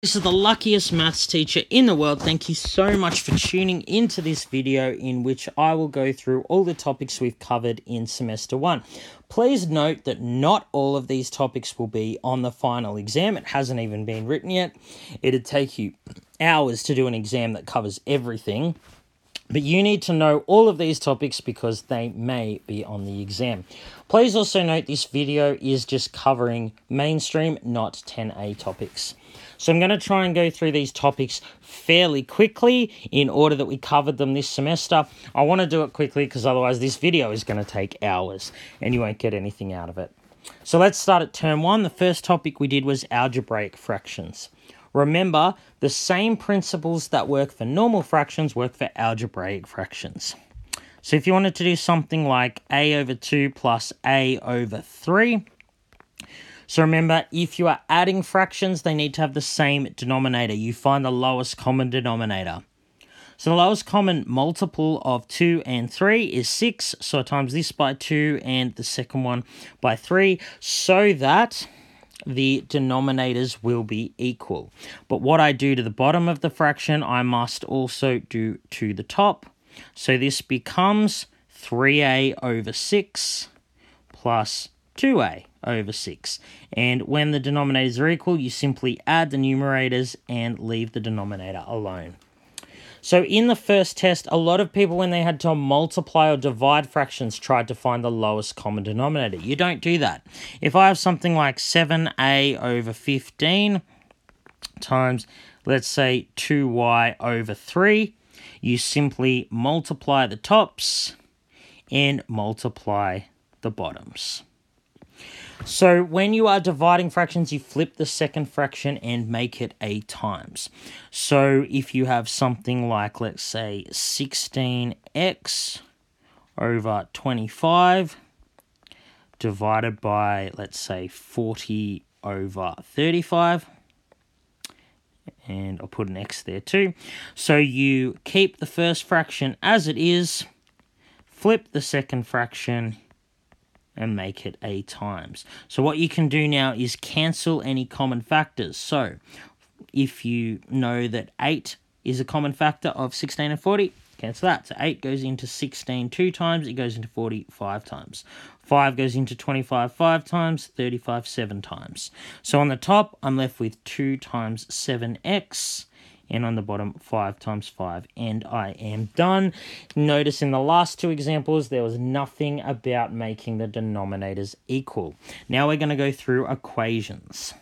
This is the luckiest maths teacher in the world. Thank you so much for tuning into this video in which I will go through all the topics we've covered in semester 1. Please note that not all of these topics will be on the final exam. It hasn't even been written yet. It'd take you hours to do an exam that covers everything. But you need to know all of these topics because they may be on the exam. Please also note this video is just covering mainstream, not 10A topics. So I'm going to try and go through these topics fairly quickly in order that we covered them this semester. I want to do it quickly because otherwise this video is going to take hours and you won't get anything out of it. So let's start at term 1. The first topic we did was algebraic fractions. Remember, the same principles that work for normal fractions work for algebraic fractions. So if you wanted to do something like a over 2 plus a over 3, so remember, if you are adding fractions, they need to have the same denominator. You find the lowest common denominator. So the lowest common multiple of 2 and 3 is 6, so I times this by 2 and the second one by 3, so that the denominators will be equal. But what I do to the bottom of the fraction, I must also do to the top. So this becomes 3a over 6 plus 2a over 6. And when the denominators are equal, you simply add the numerators and leave the denominator alone. So in the first test, a lot of people, when they had to multiply or divide fractions, tried to find the lowest common denominator. You don't do that. If I have something like 7a over 15 times, let's say, 2y over 3, you simply multiply the tops and multiply the bottoms. So when you are dividing fractions, you flip the second fraction and make it a times. So if you have something like, let's say, 16x over 25 divided by, let's say, 40 over 35, and I'll put an x there too. So you keep the first fraction as it is, flip the second fraction, and make it a times. So what you can do now is cancel any common factors. So if you know that 8 is a common factor of 16 and 40, cancel that. So 8 goes into 16 2 times, it goes into 40 5 times. 5 goes into 25 5 times, 35 7 times. So on the top, I'm left with 2 times 7x, and on the bottom, 5 times 5, and I am done. Notice in the last two examples, there was nothing about making the denominators equal. Now we're going to go through equations.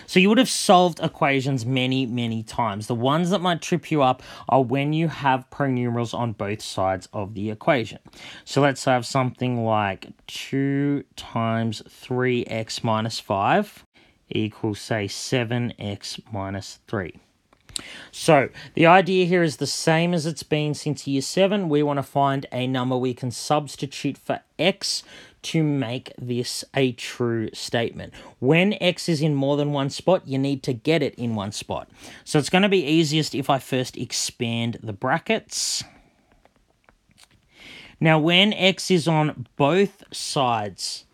So you would have solved equations many, many times. The ones that might trip you up are when you have pronumerals on both sides of the equation. So let's have something like 2 times 3x minus 5 equals, say, 7x minus 3. So the idea here is the same as it's been since year 7. We want to find a number we can substitute for x to make this a true statement. When x is in more than one spot, you need to get it in one spot. So it's going to be easiest if I first expand the brackets. Now when x is on both sides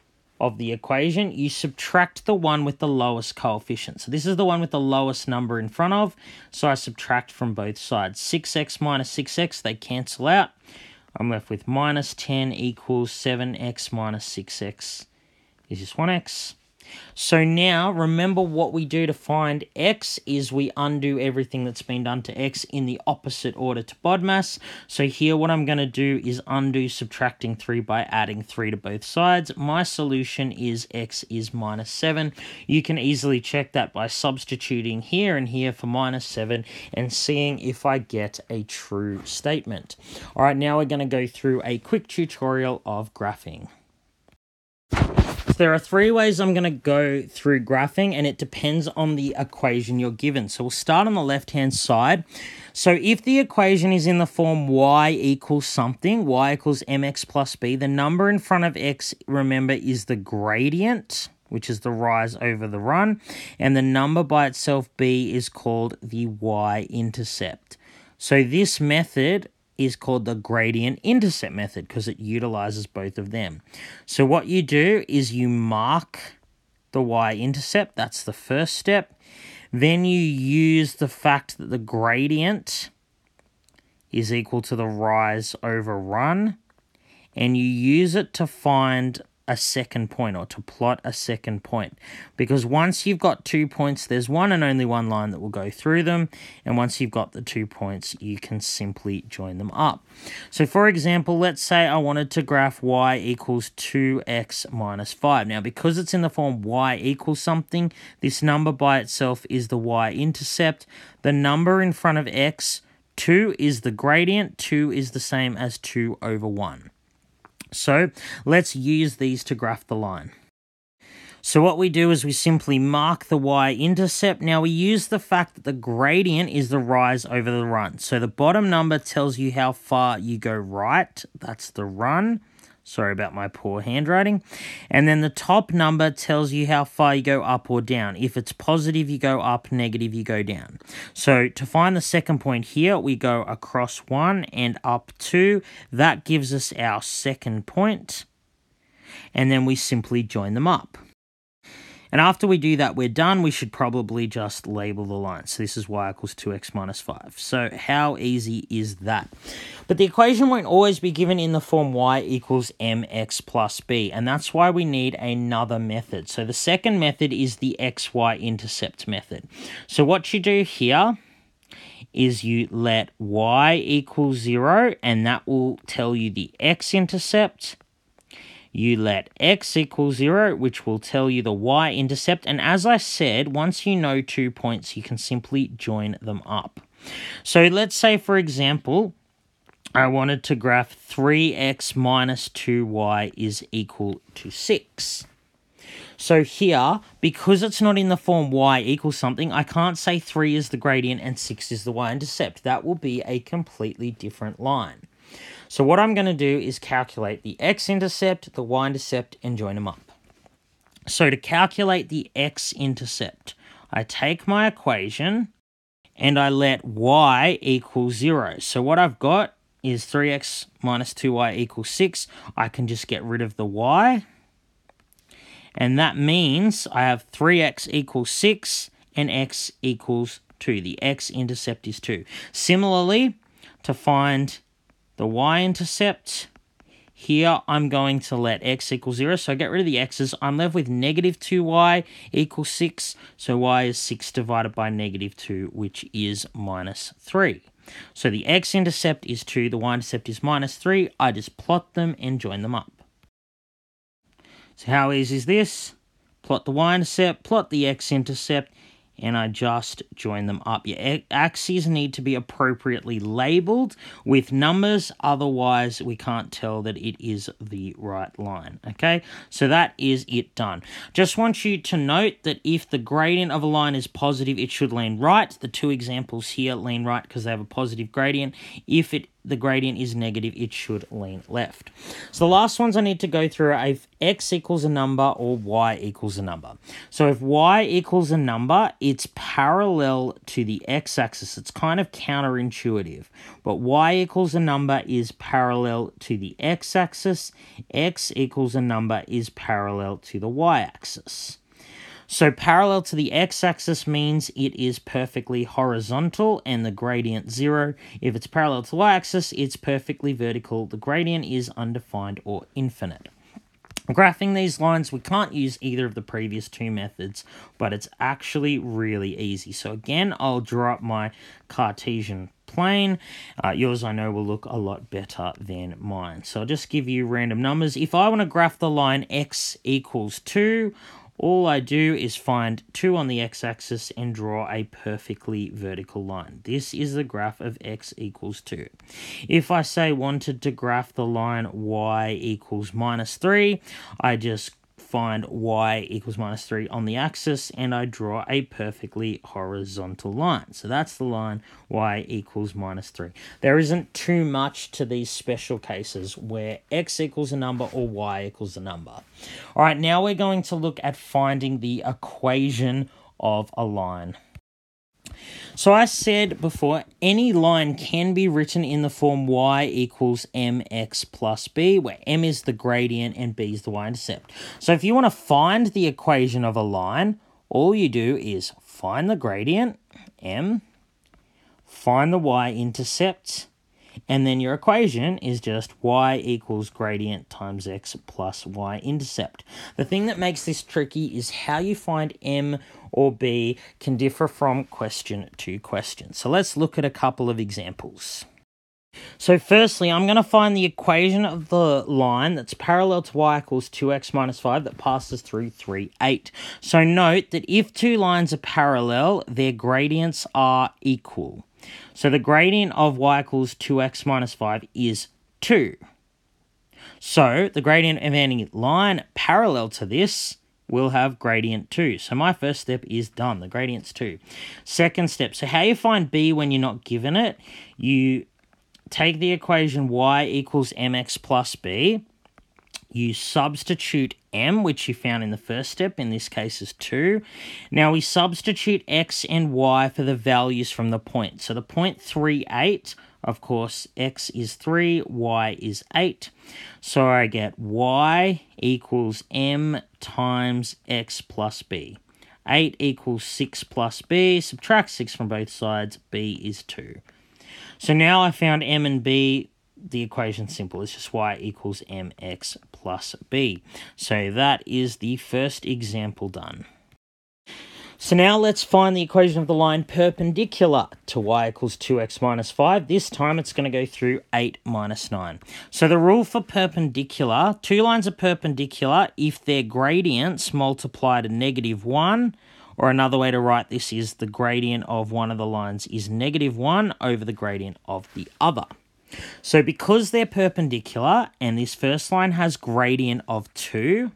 of the equation, you subtract the one with the lowest coefficient. So this is the one with the lowest number in front of, so I subtract from both sides. 6x minus 6x, they cancel out. I'm left with minus 10 equals 7x minus 6x is just 1x. So now, remember what we do to find x is we undo everything that's been done to x in the opposite order to BODMAS. So here what I'm going to do is undo subtracting 3 by adding 3 to both sides. My solution is x is minus 7. You can easily check that by substituting here and here for minus 7 and seeing if I get a true statement. All right, now we're going to go through a quick tutorial of graphing. So there are 3 ways I'm going to go through graphing, and it depends on the equation you're given. So we'll start on the left-hand side. So if the equation is in the form y equals something, y equals mx plus b, the number in front of x, remember, is the gradient, which is the rise over the run, and the number by itself, b, is called the y-intercept. So this method is called the gradient intercept method because it utilizes both of them. So what you do is you mark the y-intercept, that's the first step. Then you use the fact that the gradient is equal to the rise over run, and you use it to find a second point, or to plot a second point, because once you've got 2 points, there's one and only one line that will go through them, and once you've got the 2 points, you can simply join them up. So for example, let's say I wanted to graph y equals 2x minus 5. Now, because it's in the form y equals something, this number by itself is the y-intercept. The number in front of x, 2, is the gradient. 2 is the same as 2 over 1. So let's use these to graph the line. So what we do is we simply mark the y-intercept. Now we use the fact that the gradient is the rise over the run. So the bottom number tells you how far you go right. That's the run. Sorry about my poor handwriting. And then the top number tells you how far you go up or down. If it's positive, you go up, negative, you go down. So to find the second point here, we go across 1 and up 2. That gives us our second point. And then we simply join them up. And after we do that, we're done. We should probably just label the line. So this is y equals 2x minus 5. So how easy is that? But the equation won't always be given in the form y equals mx plus b, and that's why we need another method. So the second method is the xy-intercept method. So what you do here is you let y equal 0, and that will tell you the x-intercept. You let x equal 0, which will tell you the y-intercept. And as I said, once you know 2 points, you can simply join them up. So let's say, for example, I wanted to graph 3x minus 2y is equal to 6. So here, because it's not in the form y equals something, I can't say 3 is the gradient and 6 is the y-intercept. That will be a completely different line. So what I'm going to do is calculate the x-intercept, the y-intercept, and join them up. So to calculate the x-intercept, I take my equation and I let y equal 0. So what I've got is 3x minus 2y equals 6. I can just get rid of the y. And that means I have 3x equals 6 and x equals 2. The x-intercept is 2. Similarly, to find the y-intercept, here I'm going to let x equal 0, so I get rid of the x's. I'm left with negative 2y equals 6, so y is 6 divided by negative 2, which is minus 3. So the x-intercept is 2, the y-intercept is minus 3. I just plot them and join them up. So how easy is this? Plot the y-intercept, plot the x-intercept, and I just join them up. Your axes need to be appropriately labeled with numbers, otherwise we can't tell that it is the right line, okay? So that is it done. Just want you to note that if the gradient of a line is positive, it should lean right. The two examples here lean right because they have a positive gradient. If the gradient is negative, it should lean left. So the last ones I need to go through are if x equals a number or y equals a number. So if y equals a number, it's parallel to the x-axis. It's kind of counterintuitive, but y equals a number is parallel to the x-axis. X equals a number is parallel to the y-axis. So parallel to the x-axis means it is perfectly horizontal and the gradient 0. If it's parallel to the y-axis, it's perfectly vertical. The gradient is undefined or infinite. Graphing these lines, we can't use either of the previous two methods, but it's actually really easy. So again, I'll draw up my Cartesian plane. Yours, I know, will look a lot better than mine. So I'll just give you random numbers. If I want to graph the line x equals 2, all I do is find 2 on the x-axis and draw a perfectly vertical line. This is the graph of x equals 2. If I say wanted to graph the line y equals minus 3, I just find y equals minus 3 on the axis and I draw a perfectly horizontal line. So that's the line y equals minus 3. There isn't too much to these special cases where x equals a number or y equals a number. All right, now we're going to look at finding the equation of a line. So I said before, any line can be written in the form y equals mx plus b, where m is the gradient and b is the y-intercept. So if you want to find the equation of a line, all you do is find the gradient, m, find the y-intercept, and then your equation is just y equals gradient times x plus y-intercept. The thing that makes this tricky is how you find m or b can differ from question to question. So let's look at a couple of examples. So firstly, I'm going to find the equation of the line that's parallel to y equals 2x minus 5 that passes through 3, 8. So note that if two lines are parallel, their gradients are equal. So the gradient of y equals 2x minus 5 is 2. So the gradient of any line parallel to this will have gradient 2. So my first step is done. The gradient's 2. Second step. So how you find b when you're not given it? You take the equation y equals mx plus b. You substitute m, which you found in the first step, in this case is 2. Now we substitute x and y for the values from the point. So the point 3, 8, of course, x is 3, y is 8. So I get y equals m times x plus b. 8 equals 6 plus b. Subtract 6 from both sides, b is 2. So now I found m and b. The equation's simple. It's just y equals mx plus b. So that is the first example done. So now let's find the equation of the line perpendicular to y equals 2x minus 5. This time it's going to go through 8 minus 9. So the rule for perpendicular, two lines are perpendicular if their gradients multiply to -1, or another way to write this is the gradient of one of the lines is -1 over the gradient of the other. So because they're perpendicular and this first line has gradient of 2,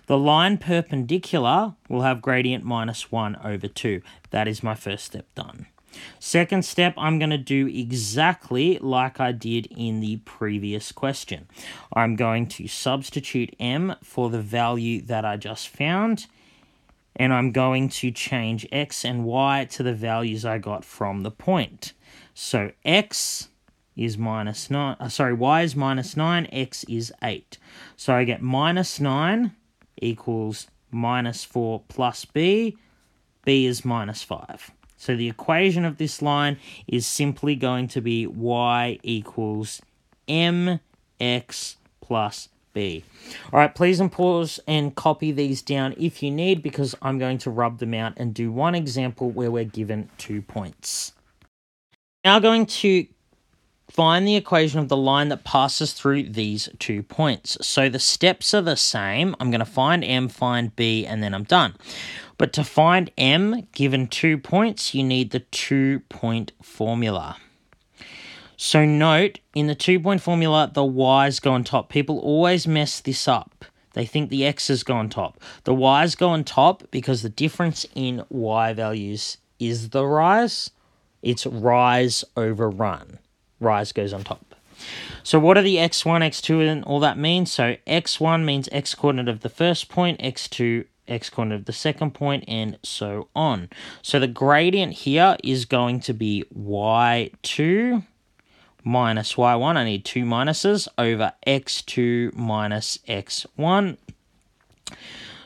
the line perpendicular will have gradient -1 over 2. That is my first step done. Second step, I'm going to do exactly like I did in the previous question. I'm going to substitute m for the value that I just found, and I'm going to change x and y to the values I got from the point. So x is -9, y is -9, x is 8. So I get -9 equals -4 plus b, b is -5. So the equation of this line is simply going to be y equals mx plus b. All right, please pause and copy these down if you need, because I'm going to rub them out and do one example where we're given 2 points. Now going to find the equation of the line that passes through these 2 points. So the steps are the same. I'm going to find m, find b, and then I'm done. But to find m, given 2 points, you need the 2-point formula. So note, in the 2-point formula, the y's go on top. People always mess this up. They think the x's go on top. The y's go on top because the difference in y values is the rise. It's rise over run. Rise goes on top. So what are the x1, x2, and all that mean? So x1 means x coordinate of the first point, x2, x coordinate of the second point, and so on. So the gradient here is going to be y2 minus y1. I need 2 minuses over x2 minus x1.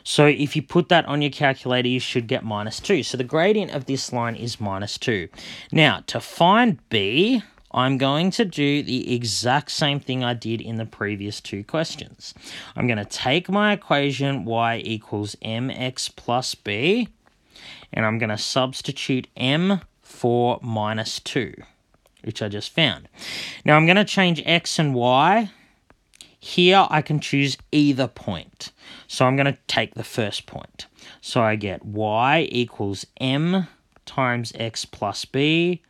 So if you put that on your calculator, you should get -2. So the gradient of this line is -2. Now, to find b, I'm going to do the exact same thing I did in the previous 2 questions. I'm going to take my equation y equals mx plus b, and I'm going to substitute m for -2, which I just found. Now I'm going to change x and y. Here I can choose either point. So I'm going to take the first point. So I get y equals m times x plus b.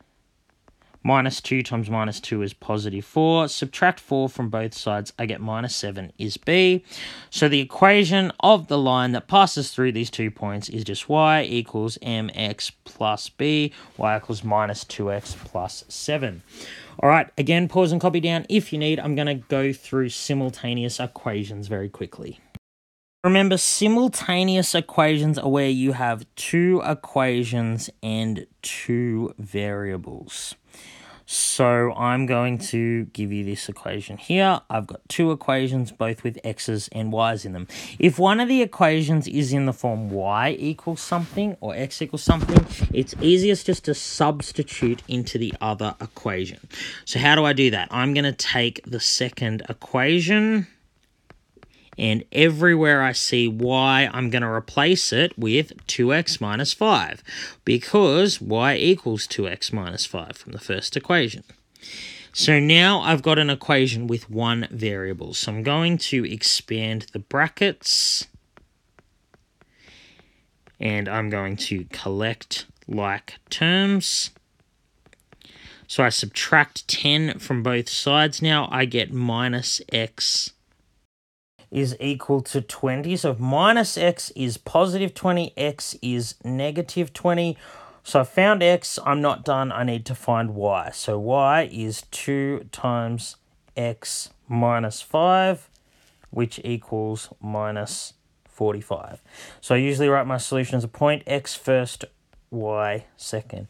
-2 times -2 is +4. Subtract 4 from both sides, I get -7 is b. So the equation of the line that passes through these 2 points is just y equals mx plus b. Y equals -2x plus 7. All right, again, pause and copy down if you need. I'm going to go through simultaneous equations very quickly. Remember, simultaneous equations are where you have 2 equations and 2 variables. So I'm going to give you this equation here. I've got two equations, both with x's and y's in them. If one of the equations is in the form y equals something or x equals something, it's easiest just to substitute into the other equation. So how do I do that? I'm going to take the second equation, and everywhere I see y, I'm going to replace it with 2x minus 5, because y equals 2x minus 5 from the first equation. So now I've got an equation with one variable. So I'm going to expand the brackets, and I'm going to collect like terms. So I subtract 10 from both sides now. I get minus x is equal to 20. So if minus x is positive 20, x is negative 20. So I found x, I'm not done, I need to find y. So y is 2 times x minus 5, which equals minus 45. So I usually write my solution as a point, x first, y second.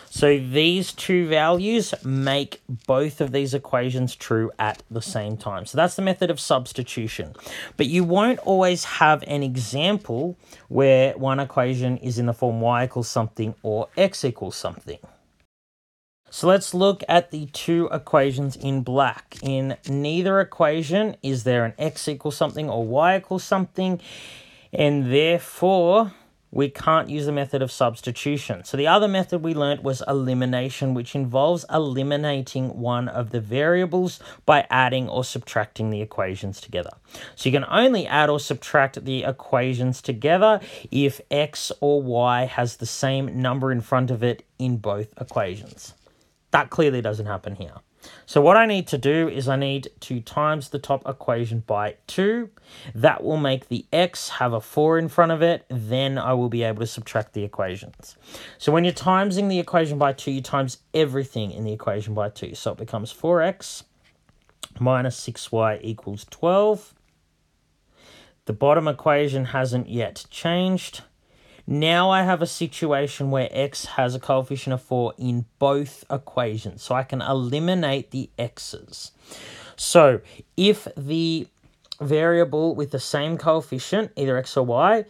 So these two values make both of these equations true at the same time. So that's the method of substitution. But you won't always have an example where one equation is in the form y equals something or x equals something. So let's look at the two equations in black. In neither equation is there an x equals something or y equals something, and therefore we can't use the method of substitution. So the other method we learnt was elimination, which involves eliminating one of the variables by adding or subtracting the equations together. So you can only add or subtract the equations together if x or y has the same number in front of it in both equations. That clearly doesn't happen here. So what I need to do is I need to times the top equation by 2. That will make the x have a 4 in front of it. Then I will be able to subtract the equations. So when you're timesing the equation by 2, you times everything in the equation by 2. So it becomes 4x minus 6y equals 12. The bottom equation hasn't yet changed. Now I have a situation where x has a coefficient of 4 in both equations, so I can eliminate the x's. So if the variable with the same coefficient, either x or y,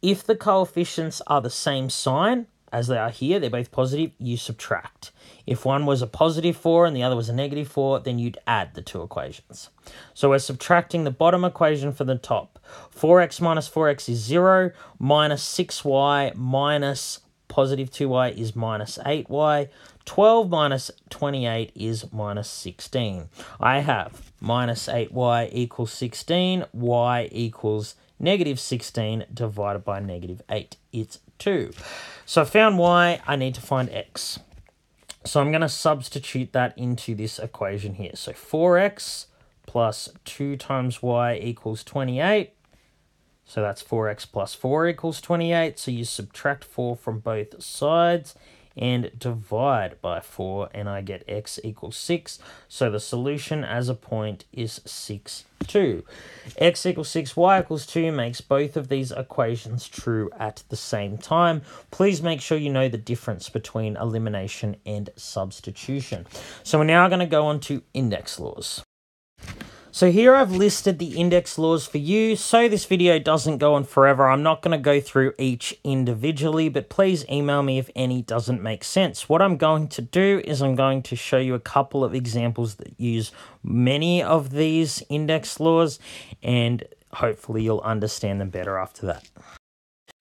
if the coefficients are the same sign, as they are here, they're both positive, you subtract. If one was a positive 4 and the other was a negative 4, then you'd add the two equations. So we're subtracting the bottom equation from the top. 4x minus 4x is 0, minus 6y minus positive 2y is minus 8y. 12 minus 28 is minus 16. I have minus 8y equals 16, y equals negative 16 divided by negative 8. It's 2. So I found y, I need to find x. So I'm going to substitute that into this equation here. So 4x plus 2 times y equals 28. So that's 4x plus 4 equals 28. So you subtract 4 from both sides and divide by 4, and I get x equals 6. So the solution as a point is 6, 2. X equals 6, y equals 2 makes both of these equations true at the same time. Please make sure you know the difference between elimination and substitution. So we're now going to go on to index laws. So here I've listed the index laws for you, so this video doesn't go on forever. I'm not going to go through each individually, but please email me if any doesn't make sense. What I'm going to do is I'm going to show you a couple of examples that use many of these index laws, and hopefully you'll understand them better after that.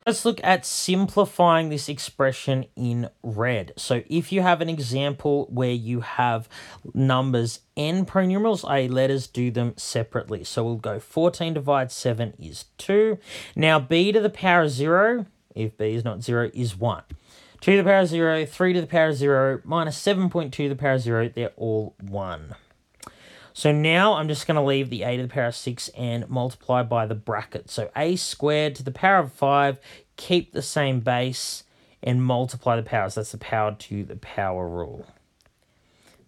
Let's look at simplifying this expression in red. So if you have an example where you have numbers n pronumerals, i.e. letters, do them separately. So we'll go 14 divided 7 is 2. Now b to the power of 0, if b is not 0, is 1. 2 to the power of 0, 3 to the power of 0, minus 7.2 to the power of 0, they're all 1. So now I'm just going to leave the a to the power of 6 and multiply by the bracket. So a squared to the power of 5, keep the same base, and multiply the powers. That's the power to the power rule.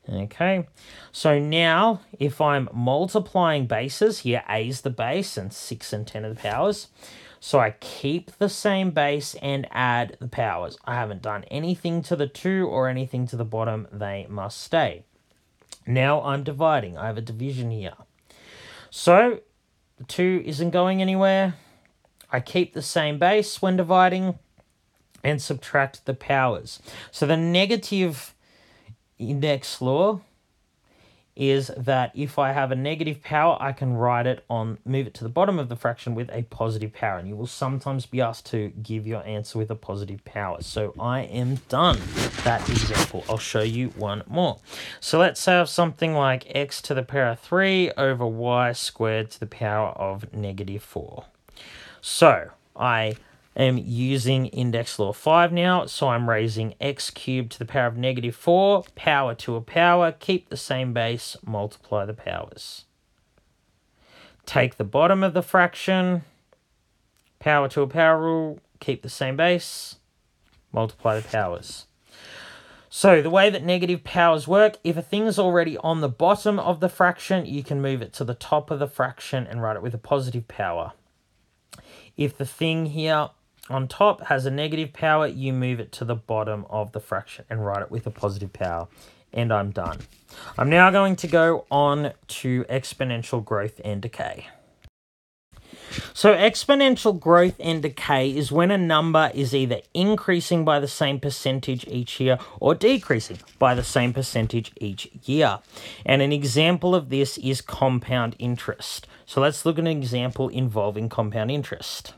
Okay, so now if I'm multiplying bases, here a is the base and 6 and 10 are the powers. So I keep the same base and add the powers. I haven't done anything to the 2 or anything to the bottom. They must stay. Now I'm dividing. I have a division here. So the 2 isn't going anywhere. I keep the same base when dividing and subtract the powers. So the negative index law is that if I have a negative power, I can write it on, move it to the bottom of the fraction with a positive power. And you will sometimes be asked to give your answer with a positive power. So I am done that example. I'll show you one more. So let's have something like x to the power of 3 over y squared to the power of -4. So I am using index law 5 now, so I'm raising x cubed to the power of -4, power to a power, keep the same base, multiply the powers. Take the bottom of the fraction, power to a power rule, keep the same base, multiply the powers. So the way that negative powers work, if a thing is already on the bottom of the fraction, you can move it to the top of the fraction and write it with a positive power. If the thing here on top has a negative power, you move it to the bottom of the fraction and write it with a positive power. And I'm done. I'm now going to go on to exponential growth and decay. So exponential growth and decay is when a number is either increasing by the same percentage each year or decreasing by the same percentage each year. And an example of this is compound interest. So let's look at an example involving compound interest.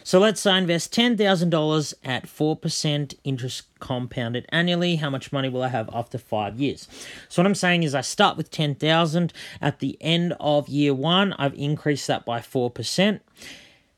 So let's say I invest $10,000 at 4% interest compounded annually. How much money will I have after 5 years? So what I'm saying is I start with $10,000. At the end of year 1, I've increased that by 4%.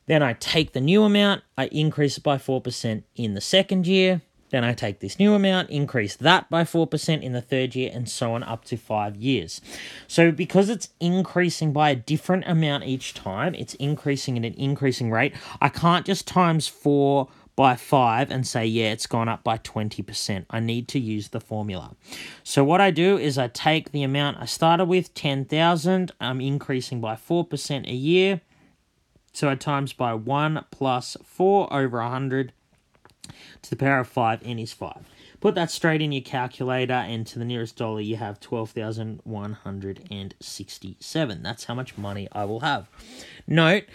Then I take the new amount, I increase it by 4% in the second year. Then I take this new amount, increase that by 4% in the third year, and so on up to 5 years. So because it's increasing by a different amount each time, it's increasing at an increasing rate, I can't just times 4 by 5 and say, yeah, it's gone up by 20%. I need to use the formula. So what I do is I take the amount I started with, 10,000, I'm increasing by 4% a year. So I times by 1 plus 4 over 100 to the power of 5, n is 5. Put that straight in your calculator, and to the nearest dollar you have 12,167. That's how much money I will have. Note,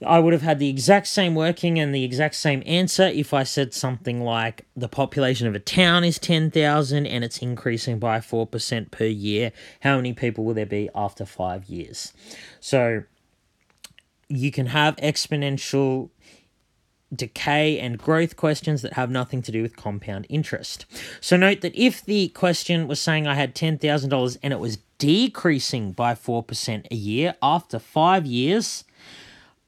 I would have had the exact same working and the exact same answer if I said something like the population of a town is 10,000 and it's increasing by 4% per year. How many people will there be after 5 years? So you can have exponential decay and growth questions that have nothing to do with compound interest. So note that if the question was saying I had $10,000 and it was decreasing by 4% a year, after 5 years,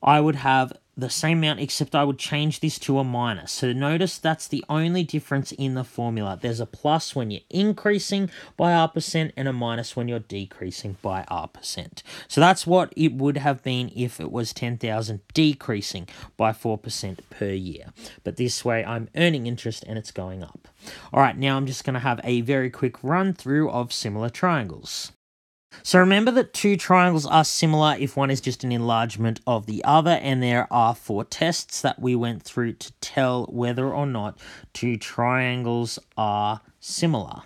I would have the same amount, except I would change this to a minus. So notice that's the only difference in the formula. There's a plus when you're increasing by R% and a minus when you're decreasing by R%. So that's what it would have been if it was 10,000 decreasing by 4% per year. But this way I'm earning interest and it's going up. All right, now I'm just going to have a very quick run through of similar triangles. So remember that two triangles are similar if one is just an enlargement of the other, and there are 4 tests that we went through to tell whether or not two triangles are similar.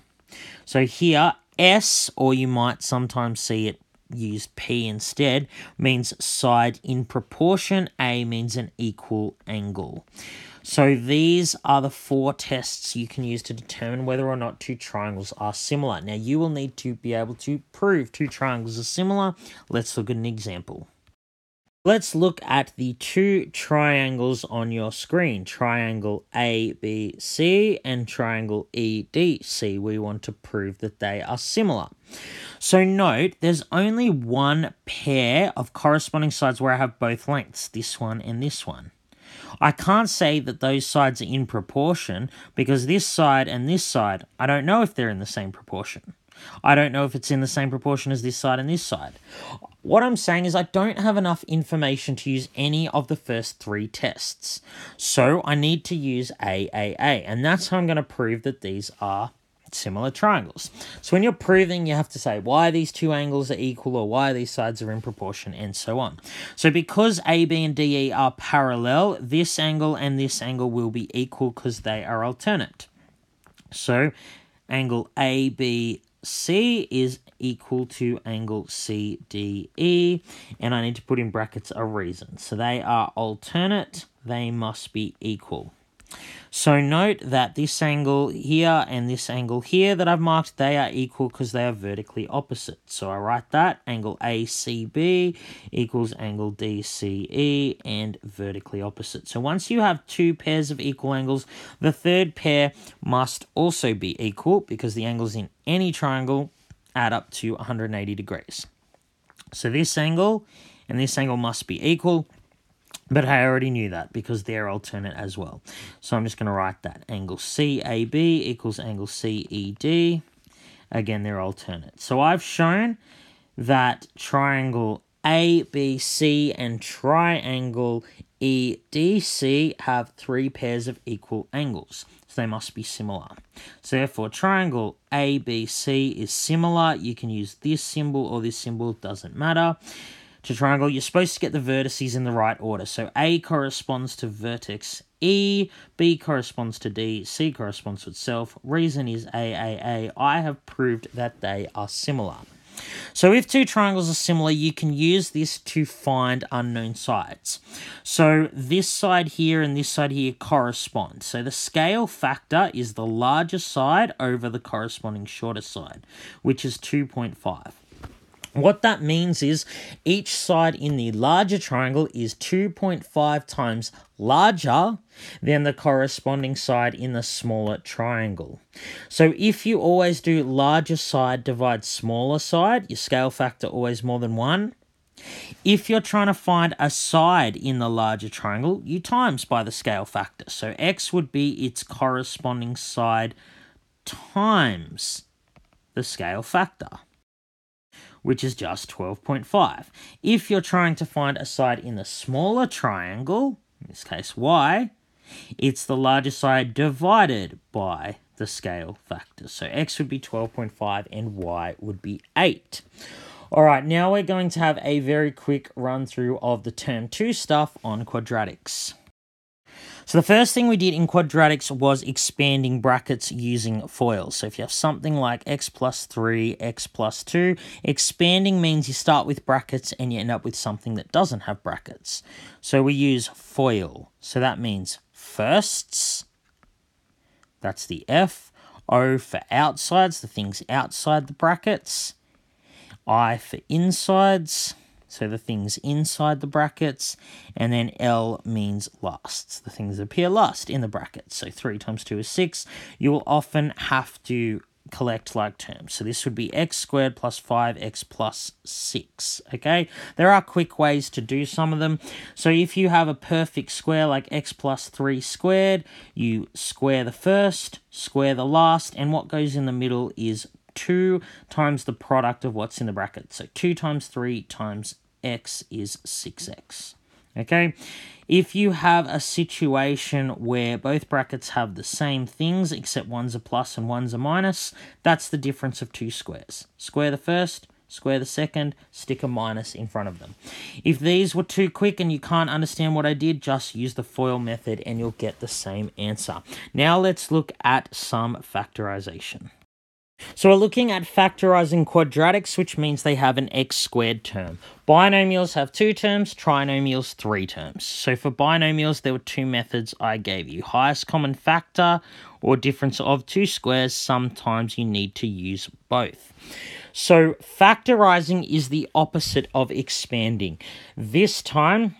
So here, S, or you might sometimes see it use P instead, means side in proportion. A means an equal angle. So these are the 4 tests you can use to determine whether or not two triangles are similar. Now you will need to be able to prove two triangles are similar. Let's look at an example. Let's look at the 2 triangles on your screen. Triangle ABC and triangle EDC. We want to prove that they are similar. So note, there's only one pair of corresponding sides where I have both lengths, this one and this one. I can't say that those sides are in proportion because this side and this side, I don't know if they're in the same proportion. I don't know if it's in the same proportion as this side and this side. What I'm saying is I don't have enough information to use any of the first 3 tests. So I need to use AAA, and that's how I'm going to prove that these are similar triangles. So when you're proving, you have to say why these two angles are equal or why these sides are in proportion and so on. So because AB and DE are parallel, this angle and this angle will be equal because they are alternate. So angle ABC is equal to angle CDE, and I need to put in brackets a reason. So they are alternate, they must be equal. So note that this angle here and this angle here that I've marked, they are equal because they are vertically opposite. So I write that angle ACB equals angle DCE and vertically opposite. So once you have two pairs of equal angles, the third pair must also be equal because the angles in any triangle add up to 180 degrees. So this angle and this angle must be equal. But I already knew that because they're alternate as well. So I'm just going to write that. Angle CAB equals angle CED. Again, they're alternate. So I've shown that triangle ABC and triangle EDC have three pairs of equal angles. So they must be similar. So therefore, triangle ABC is similar. You can use this symbol or this symbol, it doesn't matter. To triangle, you're supposed to get the vertices in the right order. So A corresponds to vertex E, B corresponds to D, C corresponds to itself. Reason is A. I have proved that they are similar. So if two triangles are similar, you can use this to find unknown sides. So this side here and this side here correspond. So the scale factor is the larger side over the corresponding shorter side, which is 2.5. What that means is each side in the larger triangle is 2.5 times larger than the corresponding side in the smaller triangle. So if you always do larger side divides smaller side, your scale factor always more than 1. If you're trying to find a side in the larger triangle, you times by the scale factor. So x would be its corresponding side times the scale factor, which is just 12.5. If you're trying to find a side in the smaller triangle, in this case y, it's the larger side divided by the scale factor. So x would be 12.5 and y would be 8. All right, now we're going to have a very quick run through of the term 2 stuff on quadratics. So the first thing we did in quadratics was expanding brackets using FOIL. So if you have something like x plus 3, x plus 2, expanding means you start with brackets and you end up with something that doesn't have brackets. So we use FOIL. So that means firsts, that's the F, O for outsides, the things outside the brackets, I for insides, so the things inside the brackets, and then L means lasts, the things that appear last in the brackets. So 3 times 2 is 6. You will often have to collect like terms. So this would be x squared plus 5x plus 6, okay? There are quick ways to do some of them. So if you have a perfect square like x plus 3 squared, you square the first, square the last, and what goes in the middle is 2 times the product of what's in the bracket. So 2 times 3 times x is 6x. Okay, if you have a situation where both brackets have the same things except one's a plus and one's a minus, that's the difference of two squares. Square the first, square the second, stick a minus in front of them. If these were too quick and you can't understand what I did, just use the FOIL method and you'll get the same answer. Now let's look at some factorization. So we're looking at factorizing quadratics, which means they have an x squared term. Binomials have 2 terms, trinomials 3 terms. So for binomials, there were 2 methods I gave you. Highest common factor or difference of 2 squares. Sometimes you need to use both. So factorizing is the opposite of expanding. This time,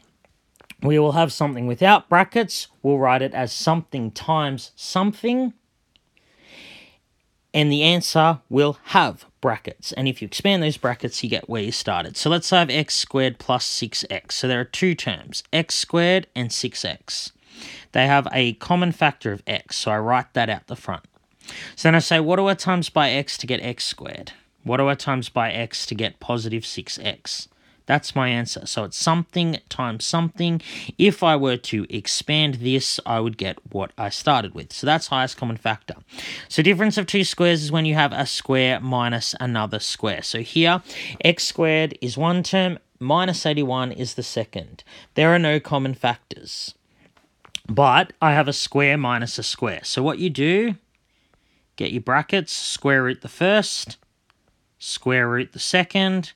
we will have something without brackets. We'll write it as something times something. And the answer will have brackets. And if you expand those brackets, you get where you started. So let's have x squared plus 6x. So there are 2 terms, x squared and 6x. They have a common factor of x, so I write that out the front. So then I say, what do I times by x to get x squared? What do I times by x to get positive 6x? That's my answer. So it's something times something. If I were to expand this, I would get what I started with. So that's highest common factor. So difference of two squares is when you have a square minus another square. So here, x squared is one term, minus 81 is the second. There are no common factors. But I have a square minus a square. So what you do, get your brackets, square root the first, square root the second,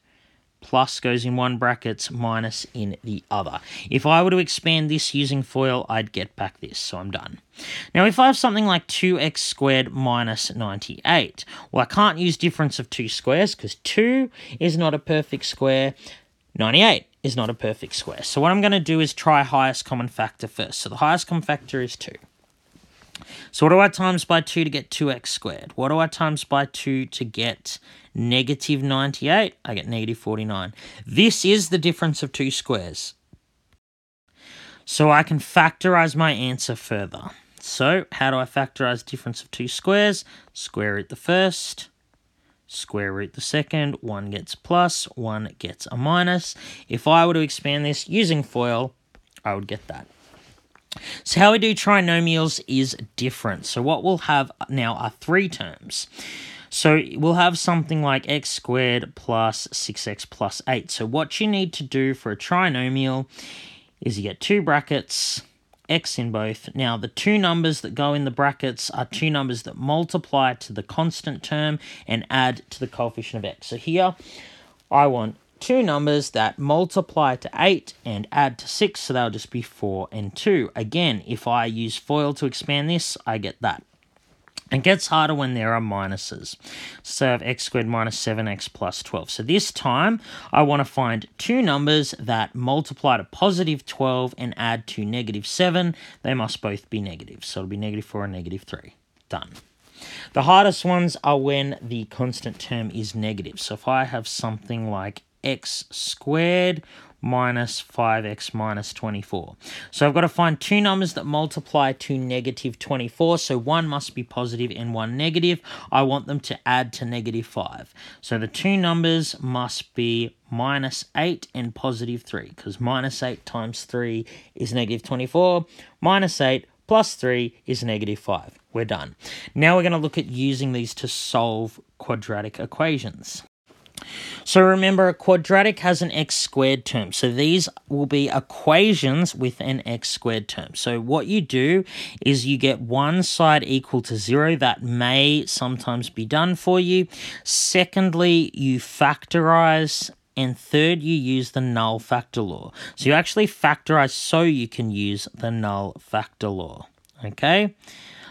plus goes in one brackets, minus in the other. If I were to expand this using FOIL, I'd get back this, so I'm done. Now, if I have something like 2x squared minus 98, well, I can't use difference of two squares because 2 is not a perfect square, 98 is not a perfect square. So what I'm going to do is try highest common factor first. So the highest common factor is 2. So what do I times by 2 to get 2x squared? What do I times by 2 to get negative 98? I get negative 49. This is the difference of two squares. So I can factorize my answer further. So how do I factorize difference of two squares? Square root the first, square root the second, 1 gets plus, 1 gets a minus. If I were to expand this using FOIL, I would get that. So how we do trinomials is different. So what we'll have now are three terms. So we'll have something like x squared plus 6x plus 8. So what you need to do for a trinomial is you get two brackets, x in both. Now the two numbers that go in the brackets are two numbers that multiply to the constant term and add to the coefficient of x. So here I want two numbers that multiply to 8 and add to 6, so that'll just be 4 and 2. Again, if I use FOIL to expand this, I get that. It gets harder when there are minuses. So I have x squared minus 7x plus 12. So this time, I want to find two numbers that multiply to positive 12 and add to negative 7. They must both be negative. So it'll be negative 4 and negative 3. Done. The hardest ones are when the constant term is negative. So if I have something like x squared minus 5x minus 24. So I've got to find two numbers that multiply to negative 24. So one must be positive and one negative. I want them to add to negative 5. So the two numbers must be minus 8 and positive 3, because minus 8 times 3 is negative 24. Minus 8 plus 3 is negative 5. We're done. Now we're going to look at using these to solve quadratic equations. So remember, a quadratic has an x squared term. So these will be equations with an x squared term. So what you do is you get one side equal to 0. That may sometimes be done for you. Secondly, you factorize. And third, you use the null factor law. So you actually factorize so you can use the null factor law. Okay?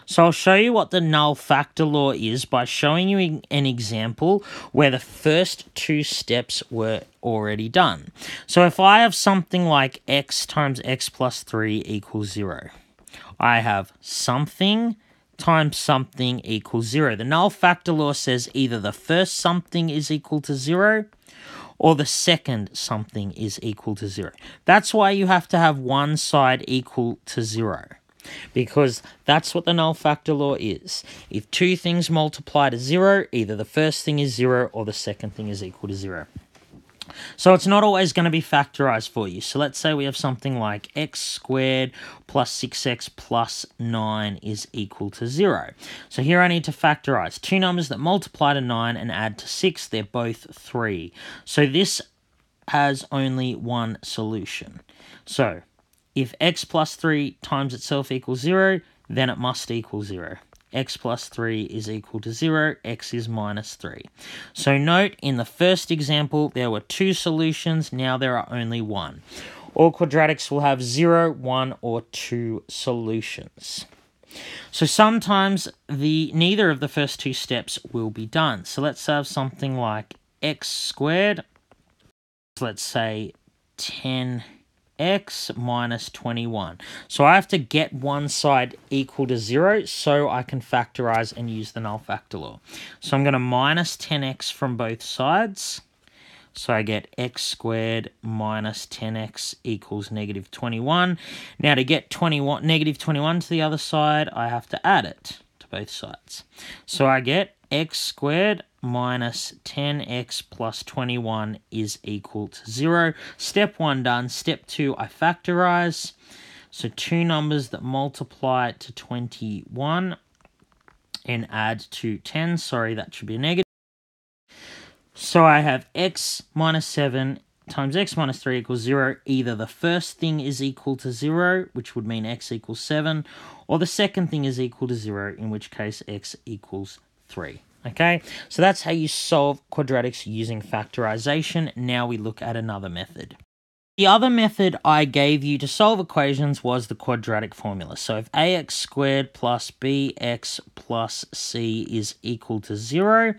So I'll show you what the null factor law is by showing you an example where the first two steps were already done. So if I have something like x times x plus 3 equals 0, I have something times something equals 0. The null factor law says either the first something is equal to 0 or the second something is equal to 0. That's why you have to have one side equal to 0. Because that's what the null factor law is. If two things multiply to 0, either the first thing is 0 or the second thing is equal to 0. So it's not always going to be factorized for you. So let's say we have something like x squared plus 6x plus 9 is equal to 0. So here I need to factorize two numbers that multiply to 9 and add to 6. They're both 3. So this has only one solution. So if x plus 3 times itself equals 0, then it must equal 0. X plus 3 is equal to 0, x is minus 3. So note, in the first example, there were two solutions, now there are only one. All quadratics will have 0, 1, or 2 solutions. So sometimes neither of the first two steps will be done. So let's have something like x squared, let's say 10x minus 21. So I have to get one side equal to 0 so I can factorize and use the null factor law. So I'm going to minus 10x from both sides. So I get x squared minus 10x equals negative 21. Now to get negative 21 to the other side, I have to add it to both sides. So I get x squared minus 10x plus 21 is equal to 0. Step 1 done. Step 2, I factorize. So two numbers that multiply to 21 and add to 10. Sorry, that should be a negative. So I have x minus 7 times x minus 3 equals 0. Either the first thing is equal to 0, which would mean x equals 7, or the second thing is equal to 0, in which case x equals 3. Okay, so that's how you solve quadratics using factorization. Now we look at another method. The other method I gave you to solve equations was the quadratic formula. So if ax squared plus bx plus c is equal to 0,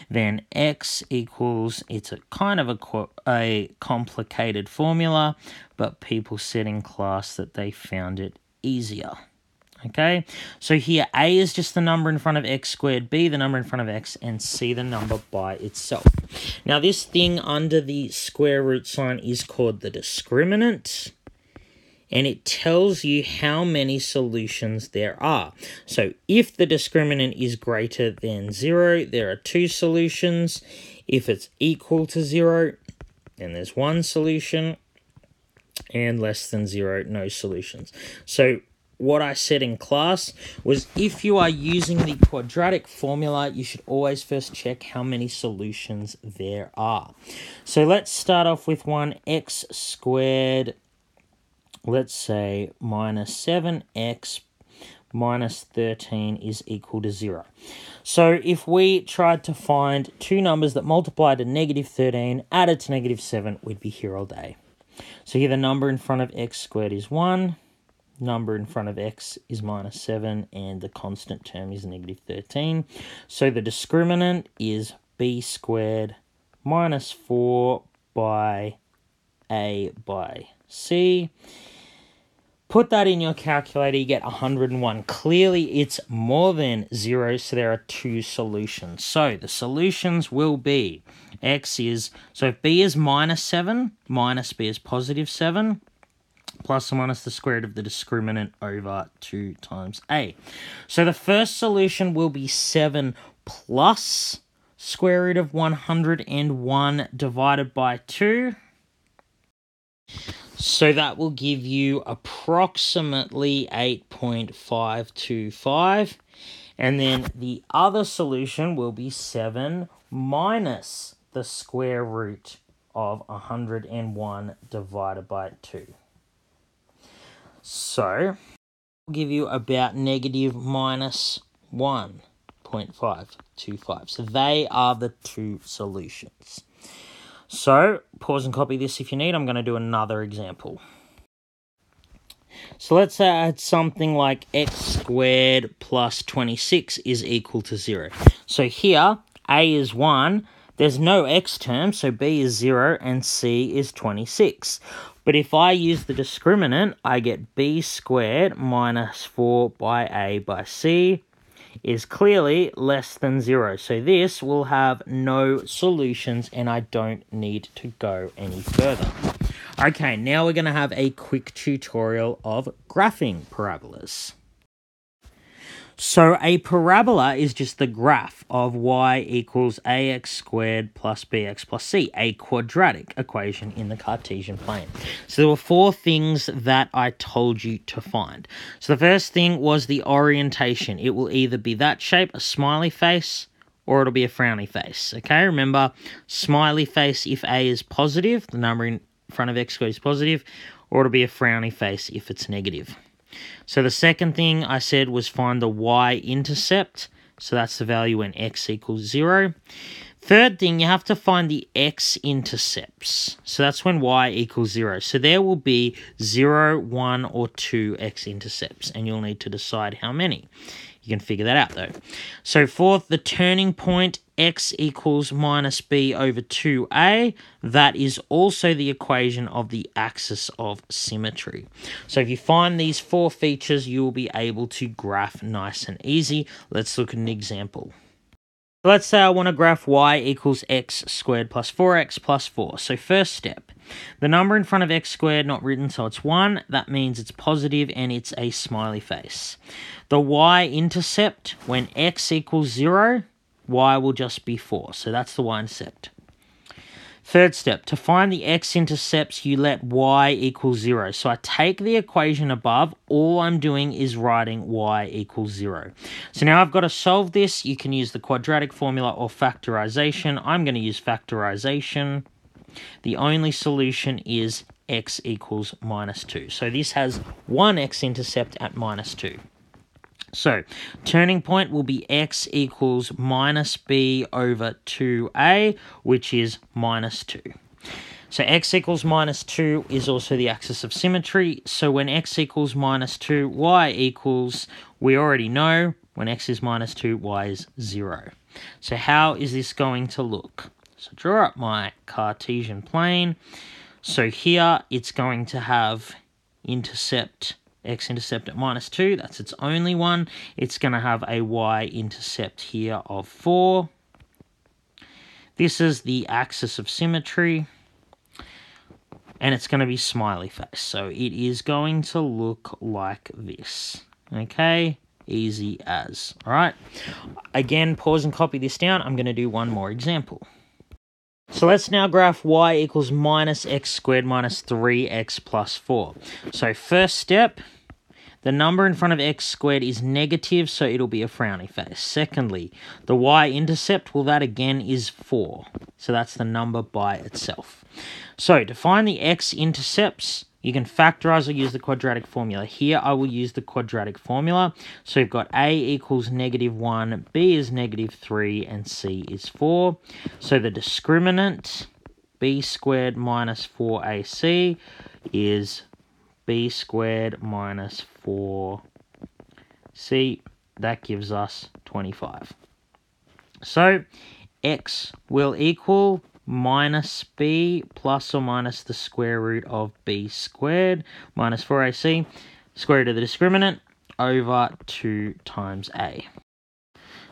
then x equals, it's a kind of a complicated formula, but people said in class that they found it easier. Okay, so here a is just the number in front of x squared, b the number in front of x, and c the number by itself. Now this thing under the square root sign is called the discriminant, and it tells you how many solutions there are. So if the discriminant is greater than 0, there are 2 solutions. If it's equal to 0, then there's 1 solution, and less than 0, no solutions. So what I said in class was if you are using the quadratic formula, you should always first check how many solutions there are. So let's start off with one, x squared, let's say minus 7x minus 13 is equal to 0. So if we tried to find two numbers that multiply to negative 13, added to negative 7, we'd be here all day. So here the number in front of x squared is 1. Number in front of x is minus 7, and the constant term is negative 13. So the discriminant is b squared minus 4 by a by c. Put that in your calculator, you get 101. Clearly, it's more than 0, so there are 2 solutions. So the solutions will be x is, so if b is minus 7, minus b is positive 7, plus or minus the square root of the discriminant over 2 times a. So the first solution will be 7 plus square root of 101 divided by 2. So that will give you approximately 8.525. And then the other solution will be 7 minus the square root of 101 divided by 2. So, I'll give you about negative minus 1.525. So they are the 2 solutions. So, pause and copy this if you need. I'm going to do another example. So let's say I had something like x squared plus 26 is equal to 0. So here, a is 1. There's no x term, so b is 0 and c is 26. But if I use the discriminant, I get b squared minus 4 by a by c is clearly less than 0. So this will have no solutions, and I don't need to go any further. Okay, now we're going to have a quick tutorial of graphing parabolas. So a parabola is just the graph of y equals ax squared plus bx plus c, a quadratic equation in the Cartesian plane. So there were 4 things that I told you to find. So the first thing was the orientation. It will either be that shape, a smiley face, or it'll be a frowny face. Okay, remember, smiley face if a is positive, the number in front of x squared is positive, or it'll be a frowny face if it's negative. So the second thing I said was find the y-intercept. So that's the value when x equals 0. Third thing, you have to find the x-intercepts. So that's when y equals 0. So there will be 0, 1, or 2 x-intercepts, and you'll need to decide how many. You can figure that out though. So fourth, the turning point, x equals minus b over 2a. That is also the equation of the axis of symmetry. So if you find these 4 features, you will be able to graph nice and easy. Let's look at an example. Let's say I want to graph y equals x squared plus 4x plus 4. So first step, the number in front of x squared not written, so it's 1. That means it's positive and it's a smiley face. The y-intercept, when x equals 0, y will just be 4. So that's the y-intercept. Third step, to find the x-intercepts, you let y equal 0. So I take the equation above, all I'm doing is writing y equals 0. So now I've got to solve this. You can use the quadratic formula or factorization. I'm going to use factorization. The only solution is x equals minus 2. So this has one x-intercept at minus 2. So, turning point will be x equals minus b over 2a, which is minus 2. So, x equals minus 2 is also the axis of symmetry. So, when x equals minus 2, y equals, we already know, when x is minus 2, y is 0. So, how is this going to look? So, draw up my Cartesian plane. So, here it's going to have x-intercept at minus 2, that's its only one. It's going to have a y-intercept here of 4. This is the axis of symmetry, and it's going to be smiley face. So it is going to look like this, okay? Easy as. All right. Again, pause and copy this down. I'm going to do one more example. So let's now graph y equals minus x squared minus 3x plus 4. So first step, the number in front of x squared is negative, so it'll be a frowny face. Secondly, the y-intercept, well, that again is 4. So that's the number by itself. So to find the x-intercepts, you can factorize or use the quadratic formula. Here I will use the quadratic formula. So you've got a equals -1, b is -3, and c is 4. So the discriminant, b squared minus 4ac, is b squared minus 4c. That gives us 25. So x will equal minus b plus or minus the square root of b squared minus 4ac, square root of the discriminant, over 2 times a.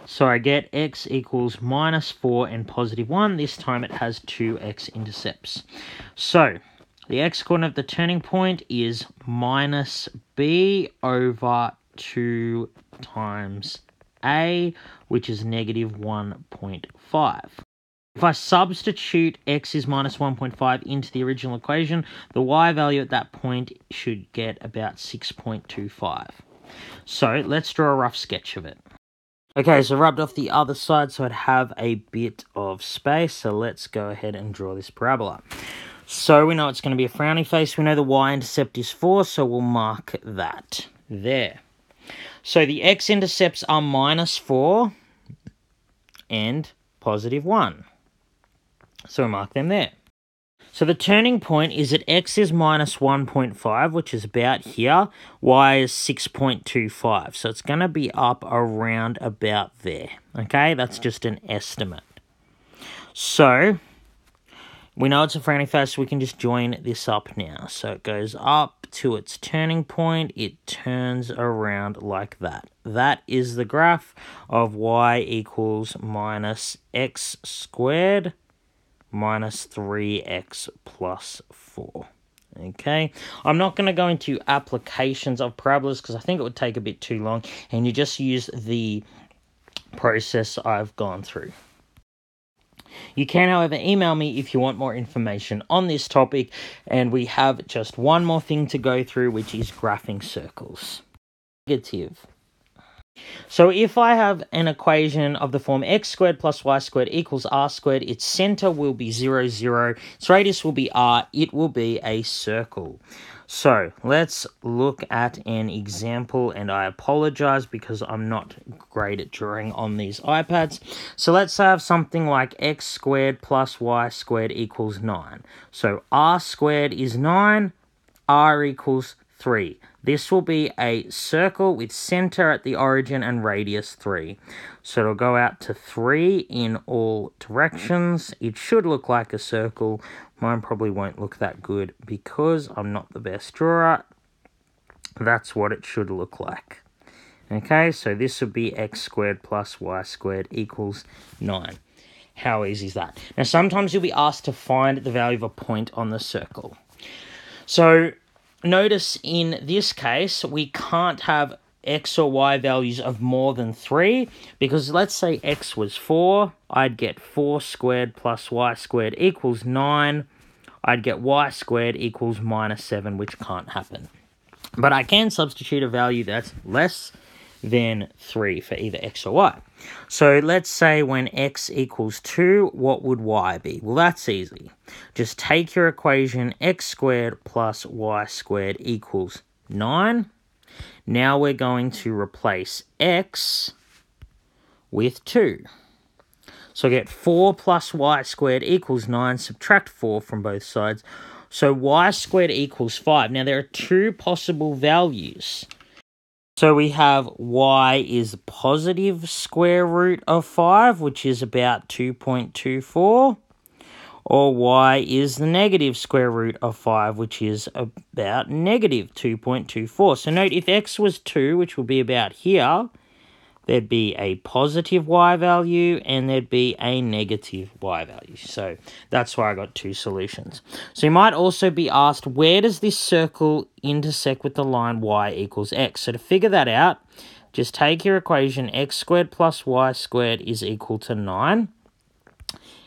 So I get x equals minus 4 and positive 1. This time it has 2 x-intercepts. So the x-coordinate of the turning point is minus b over 2 times a, which is -1.5. If I substitute x is minus 1.5 into the original equation, the y value at that point should get about 6.25. So let's draw a rough sketch of it. Okay, so rubbed off the other side so I'd have a bit of space. So let's go ahead and draw this parabola. So we know it's going to be a frowny face. We know the y-intercept is 4, so we'll mark that there. So the x-intercepts are minus 4 and positive 1. So we'll mark them there. So the turning point is that x is minus 1.5, which is about here. Y is 6.25. So it's going to be up around about there. Okay, that's just an estimate. So we know it's a frowny face, so we can just join this up now. So it goes up to its turning point. It turns around like that. That is the graph of y equals minus x squared minus 3x plus 4. Okay, I'm not going to go into applications of parabolas because I think it would take a bit too long, and you just use the process I've gone through. You can, however, email me if you want more information on this topic, and we have just one more thing to go through, which is graphing circles. Negative. So if I have an equation of the form x squared plus y squared equals r squared, its center will be 0, 0, its radius will be r, it will be a circle. So let's look at an example, and I apologize because I'm not great at drawing on these iPads. So let's have something like x squared plus y squared equals 9. So r squared is 9, r equals 3. This will be a circle with center at the origin and radius 3. So it'll go out to 3 in all directions. It should look like a circle. Mine probably won't look that good because I'm not the best drawer. That's what it should look like. Okay, so this would be x squared plus y squared equals 9. How easy is that? Now, sometimes you'll be asked to find the value of a point on the circle. So notice in this case, we can't have x or y values of more than 3, because let's say x was 4, I'd get 4 squared plus y squared equals 9. I'd get y squared equals minus 7, which can't happen. But I can substitute a value that's less than 3 for either x or y. So let's say when x equals 2, what would y be? Well, that's easy. Just take your equation x squared plus y squared equals 9. Now we're going to replace x with 2. So I get 4 plus y squared equals 9, subtract 4 from both sides. So y squared equals 5. Now there are two possible values. So we have y is positive square root of 5, which is about 2.24. Or y is the negative square root of 5, which is about negative 2.24. So note, if x was 2, which will be about here, there'd be a positive y value and there'd be a negative y value. So that's why I got two solutions. So you might also be asked, where does this circle intersect with the line y equals x? So to figure that out, just take your equation x squared plus y squared is equal to 9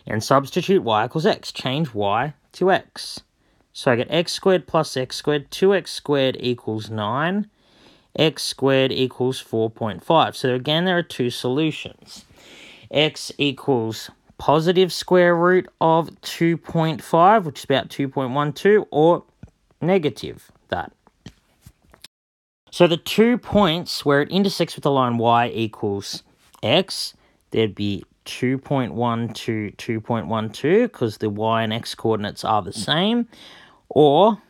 and substitute y equals x. Change y to x. So I get x squared plus x squared, 2x squared equals 9. X squared equals 4.5. So again, there are two solutions. X equals positive square root of 2.5, which is about 2.12, or negative that. So the 2 points where it intersects with the line y equals x, there'd be 2.12, 2.12, because the y and x coordinates are the same, or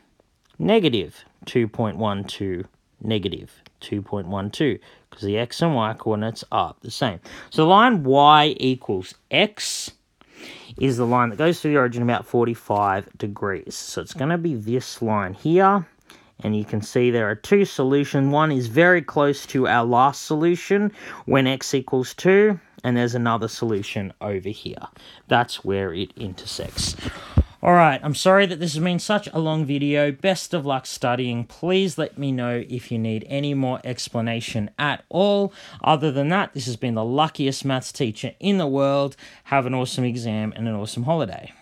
negative 2.12, negative 2.12, because the x and y coordinates are the same. So the line y equals x is the line that goes through the origin about 45 degrees. So it's going to be this line here, and you can see there are two solutions. One is very close to our last solution when x equals 2, and there's another solution over here. That's where it intersects. Alright, I'm sorry that this has been such a long video. Best of luck studying. Please let me know if you need any more explanation at all. Other than that, this has been the luckiest maths teacher in the world. Have an awesome exam and an awesome holiday.